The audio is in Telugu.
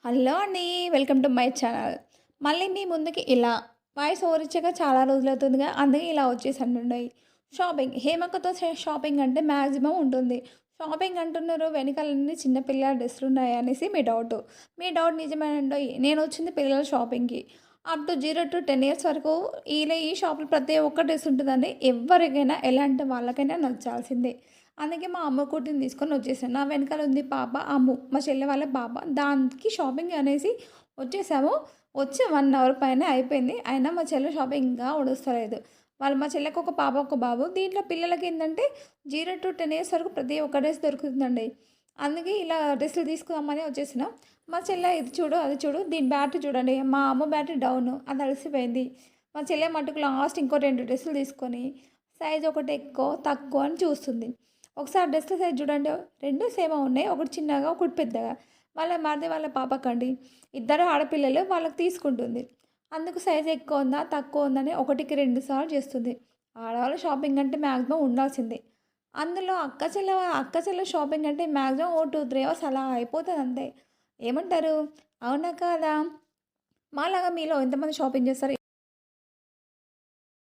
హలో అండి. Welcome to my channel. మళ్ళీ మీ ముందుకి ఇలా వాయిస్ ఓవర్ ఇచ్చాక చాలా రోజులవుతుందిగా, అందుకే ఇలా వచ్చేసానండి. హేమకతో షాపింగ్ అంటే మ్యాక్సిమం ఉంటుంది. షాపింగ్ అంటున్నారు, వెనకాలన్నీ చిన్న పిల్లల డ్రెస్సులున్నాయి అనేసి మీ డౌటు. మీ డౌట్ నిజమేనండోయ్. నేనొచ్చింది పిల్లల షాపింగ్‌కి. అప్ టు 0-10 ఇయర్స్ వరకు ఈ షాప్‌లో ప్రతి ఒక్క డ్రెస్ ఉంటదండి. ఎవ్వరికైనా ఎలాంటి వాళ్ళకైనా నచ్చాల్సిందే. అందుకే మా అమ్మ కుట్టింది తీసుకొని వచ్చేసాను. నా వెనకాల ఉంది పాప అమ్ము. మా చెల్లె వాళ్ళ పాప. దానికి షాపింగ్ అనేసి వచ్చేసాము. వచ్చి 1 అవర్ పైనే అయిపోయింది. అయినా మా చెల్లె షాపింగ్ ఇంకా ఒడుస్తలేదు. మా చెల్లెకి ఒక పాప, ఒక బాబు. దీంట్లో పిల్లలకేందంటే 0-10 ఇయర్స్ వరకు ప్రతి ఒక్క డ్రెస్ దొరుకుతుందండి. అందుకే ఇలా డ్రెస్సులు తీసుకుందామని వచ్చేసినాం. మా చెల్లె ఇది చూడు, అది చూడు, దీని బ్యాటరీ చూడండి. మా అమ్మ బ్యాటరీ డౌను. అది అలసిపోయింది. మా చెల్లె మటుకు లాస్ట్ ఇంకో 2 డ్రెస్సులు తీసుకొని సైజ్ ఒకటి ఎక్కువ, తక్కువ అని చూస్తుంది. ఒకసారి డ్రెస్‌ల సైజ్ చూడండి. 2 సేమే ఉన్నాయి. ఒకటి చిన్నగా, ఒకటి పెద్దగా. వాళ్ళ మరిది వాళ్ళ పాపకండి. ఇద్దరు ఆడపిల్లలు వాళ్ళకి తీసుకుంటుంది. అందుకు సైజ్ ఎక్కువ ఉందా, తక్కువ ఉందని ఒకటికి 2 సార్లు చేస్తుంది. ఆడవాళ్ళు షాపింగ్ అంటే మాక్సిమం ఉండాల్సిందే. అందులో అక్క చెల్లె షాపింగ్ అంటే మాక్సిమం ఓ 2, 3 అవర్స్ అలా అయిపోతది అంతే. ఏమంటారు? అవునా కాదా? మాలాగా మీలో ఎంతమంది షాపింగ్ చేస్తారు?